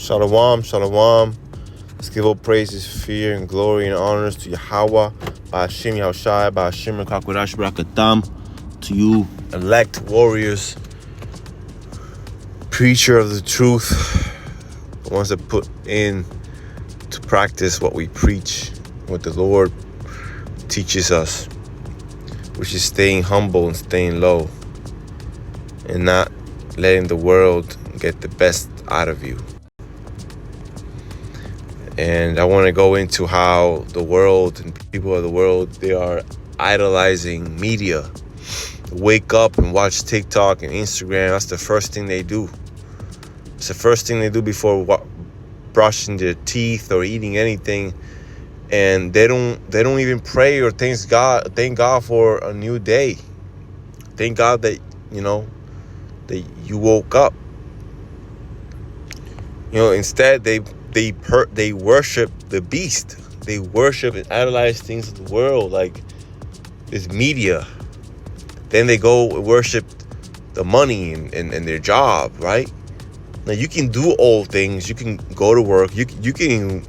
Shalom, shalom. Let's give all praises, fear, and glory and honors to Yahweh, Ba'ashim Yahushai, Ba'ashim Kakwadash Barakatam, to you, elect warriors, preacher of the truth, the ones that put in to practice what we preach, what the Lord teaches us, which is staying humble and staying low, and not letting the world get the best out of you. And I want to go into how the world and people of the world, they are idolizing media. Wake up and watch TikTok and Instagram. That's the first thing they do. It's the first thing they do before brushing their teeth or eating anything. And they don't even pray or thank God for a new day. Thank God that, that you woke up. Instead they worship the beast. They worship and idolize things of the world, like this media. Then they go worship the money and their job, right? Now you can do all things. You can go to work. You can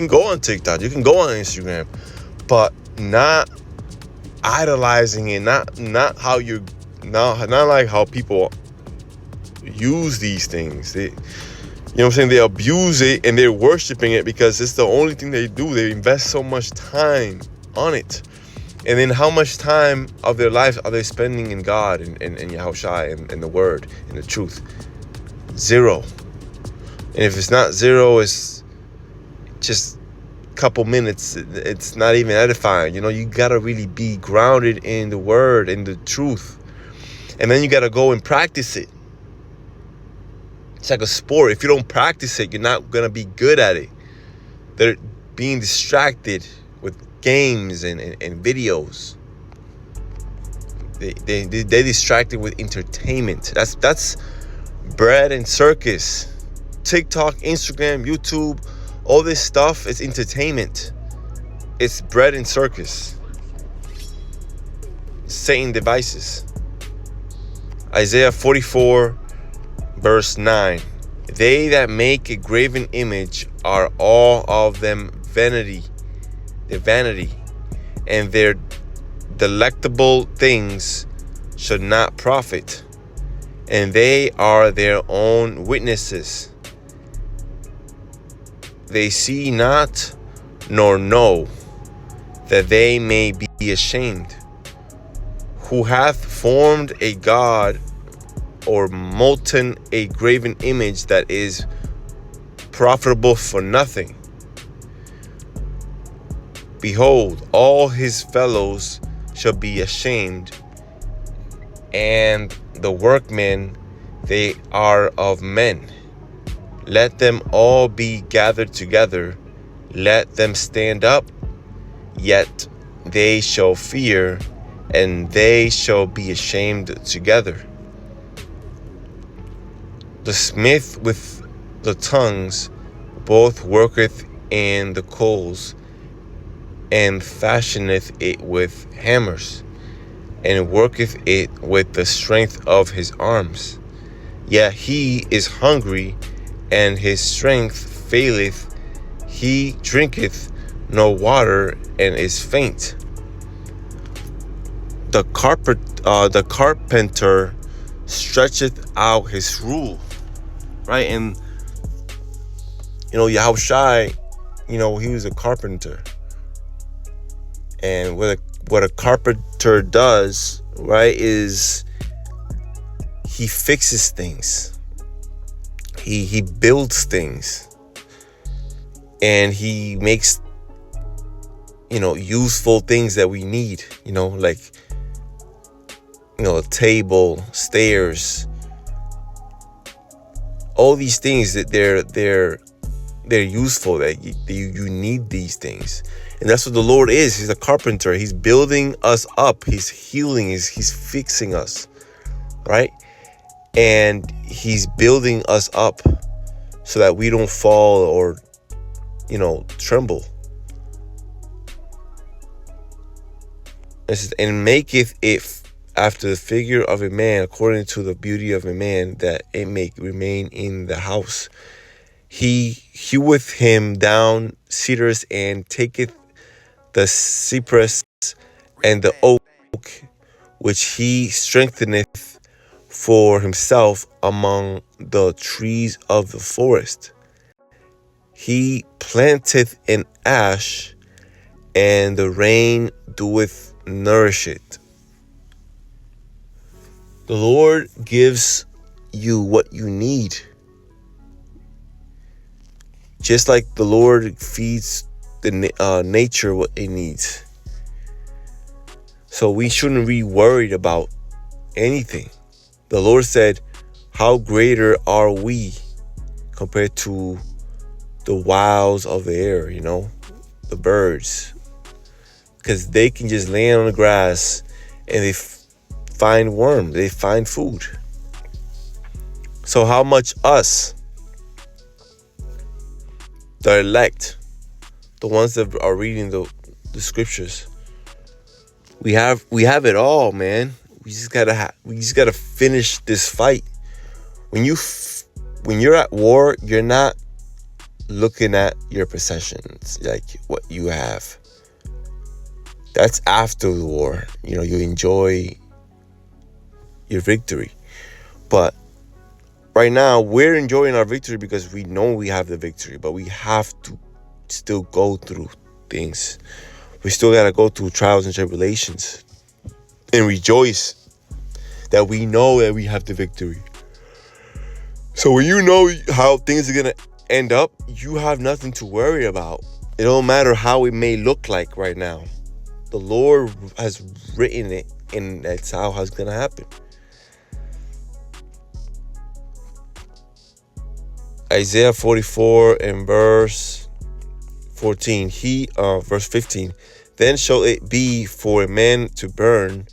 go on TikTok. You can go on Instagram, but not idolizing it. Not how you're not like how people use these things. They abuse it and they're worshiping it because it's the only thing they do. They invest so much time on it. And then how much time of their lives are they spending in God and Yahushua and the Word and the truth? 0. And if it's not 0, it's just a couple minutes. It's not even edifying. You got to really be grounded in the Word and the truth. And then you got to go and practice it. It's like a sport. If you don't practice it, you're not going to be good at it. They're being distracted with games and videos. They're distracted with entertainment. That's bread and circus. TikTok, Instagram, YouTube, all this stuff is entertainment. It's bread and circus. Satan devices. Isaiah 44 Verse 9, they that make a graven image are all of them vanity, and their delectable things should not profit, and they are their own witnesses. They see not nor know, that they may be ashamed. Who hath formed a god or molten a graven image that is profitable for nothing? Behold, all his fellows shall be ashamed, and the workmen, they are of men. Let them all be gathered together, let them stand up, yet they shall fear, and they shall be ashamed together. The smith with the tongues both worketh in the coals, and fashioneth it with hammers, and worketh it with the strength of his arms. Yet he is hungry, and his strength faileth. He drinketh no water, and is faint. The carpenter stretcheth out his rule. Right, and Yahushai, he was a carpenter, and what a carpenter does, right, is he fixes things, he builds things, and he makes useful things that we need, like a table, stairs. All these things that they're useful, that you need these things. And that's what the Lord is. He's a carpenter. He's building us up. He's healing. He's fixing us, right? And he's building us up so that we don't fall or, tremble. It says, and maketh it after the figure of a man, according to the beauty of a man, that it may remain in the house. He heweth him down cedars, and taketh the cypress and the oak, which he strengtheneth for himself among the trees of the forest. He planteth an ash, and the rain doeth nourish it. The Lord gives you what you need. Just like the Lord feeds the nature what it needs. So we shouldn't be worried about anything. The Lord said, how greater are we compared to the wilds of the air, the birds. Because they can just land on the grass and they find worms, they find food. So how much us, the elect, the ones that are reading the scriptures, we have it all, man. We just gotta finish this fight. When you're at war, you're not looking at your possessions, like what you have. That's after the war. You enjoy your victory. But right now, we're enjoying our victory because we know we have the victory, but we have to still go through things. We still got to go through trials and tribulations and rejoice that we know that we have the victory. So when you know how things are going to end up, you have nothing to worry about. It don't matter how it may look like right now. The Lord has written it, and that's how it's going to happen. Isaiah 44 and verse 14. Verse 15. Then shall it be for a man to burn,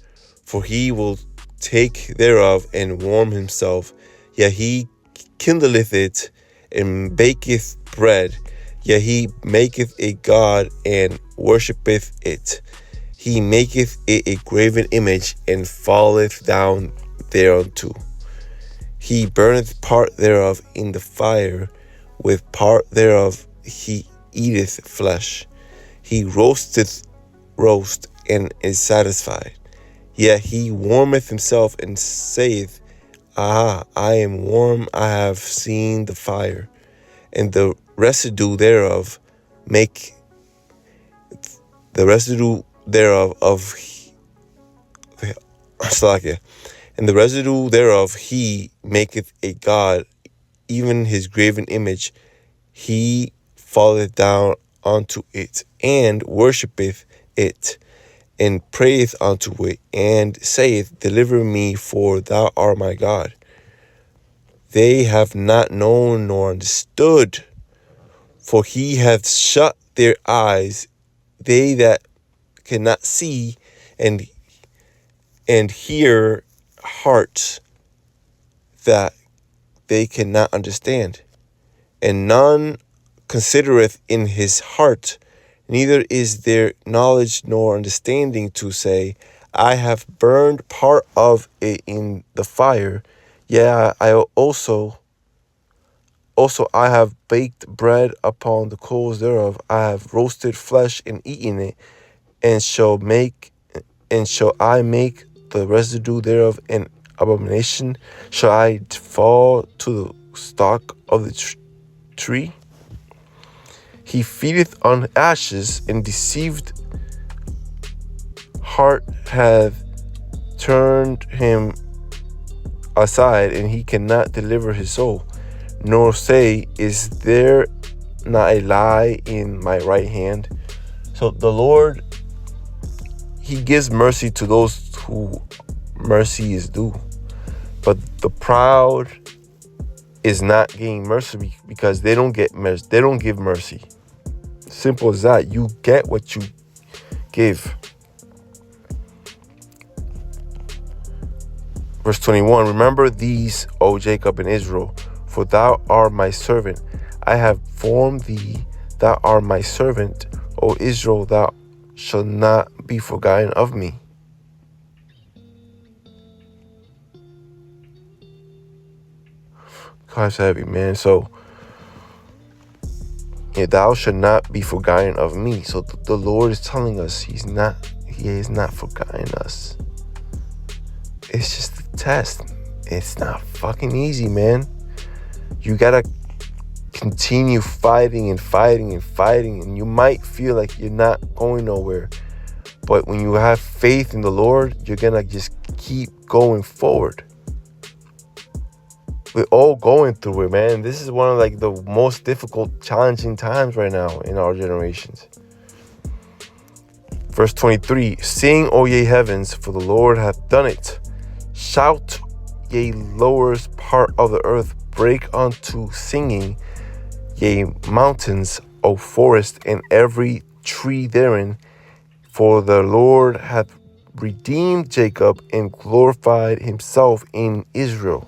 for he will take thereof and warm himself. Yet he kindleth it and baketh bread. Yet he maketh a god and worshipeth it. He maketh it a graven image and falleth down thereunto. He burneth part thereof in the fire, with part thereof he eateth flesh. He roasteth roast and is satisfied. Yet he warmeth himself and saith, Aha, I am warm, I have seen the fire. And the residue thereof make the residue thereof of and the residue thereof he maketh a god, even his graven image. He falleth down unto it, and worshipeth it, and prayeth unto it, and saith, Deliver me, for thou art my God. They have not known nor understood, for he hath shut their eyes, they that cannot see, and hear hearts that they cannot understand. And none considereth in his heart, neither is there knowledge nor understanding to say, I have burned part of it in the fire, yea, I also I have baked bread upon the coals thereof, I have roasted flesh and eaten it, and shall I make the residue thereof an abomination? Shall I fall to the stalk of the tree? He feedeth on ashes, and deceived heart hath turned him aside, and he cannot deliver his soul, nor say, Is there not a lie in my right hand? So the Lord, he gives mercy to those who mercy is due. But the proud is not getting mercy because they don't get mercy. They don't give mercy. Simple as that. You get what you give. Verse 21, Remember these, O Jacob and Israel, for thou art my servant. I have formed thee, thou art my servant. O Israel, thou shalt not be forgotten of me. God's heavy, man. So Thou shalt not be forgotten of me. So the Lord is telling us He is not forgotten us. It's just a test. It's not fucking easy, man. You gotta continue fighting and fighting and fighting, and you might feel like you're not going nowhere. But when you have faith in the Lord, you're gonna just keep going forward. We're all going through it, man. This is one of like the most difficult, challenging times right now in our generations. Verse 23, sing, O ye heavens, for the Lord hath done it. Shout, ye lowest part of the earth, break unto singing, ye mountains, O forest, and every tree therein. For the Lord hath redeemed Jacob and glorified himself in Israel.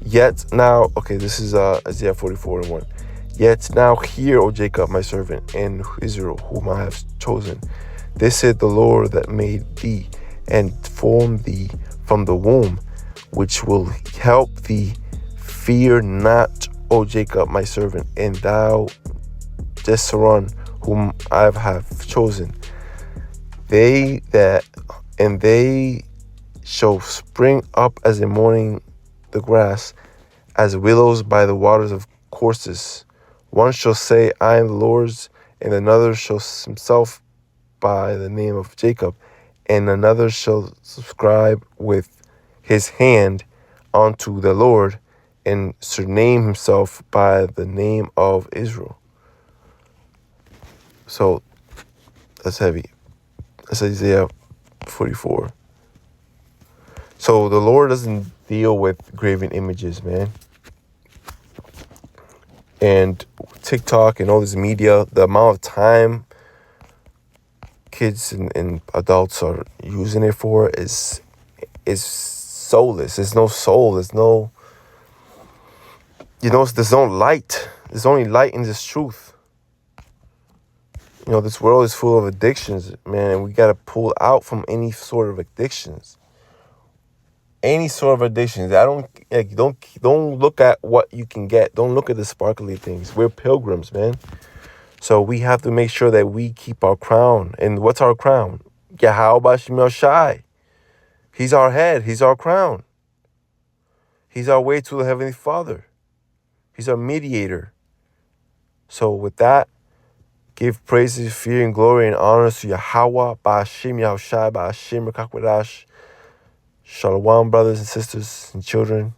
Yet now, okay, this is Isaiah 44:1. Yet now hear, O Jacob, my servant, and Israel, whom I have chosen. This said the Lord that made thee and formed thee from the womb, which will help thee. Fear not, O Jacob, my servant, and thou, Jeshurun, whom I have chosen. They shall spring up as a morning the grass, as willows by the waters of courses. One shall say, I am the Lord's, and another shall himself by the name of Jacob, and another shall subscribe with his hand unto the Lord, and surname himself by the name of Israel. So that's heavy. That's Isaiah 44. So the Lord doesn't deal with graven images, man. And TikTok and all this media, the amount of time kids and adults are using it for is soulless. There's no soul. There's no, there's no light. There's only light in this truth. This world is full of addictions, man, and we got to pull out from any sort of addictions. Any sort of addictions. Don't look at what you can get. Don't look at the sparkly things. We're pilgrims, man. So we have to make sure that we keep our crown. And what's our crown? Yahweh Shemel Shai. He's our head. He's our crown. He's our way to the Heavenly Father. He's our mediator. So with that, give praises, fear, and glory and honor to Yahweh, Ba'ashem Yahushai, Ba'ashem Rakakwadash. Shalom, brothers and sisters and children.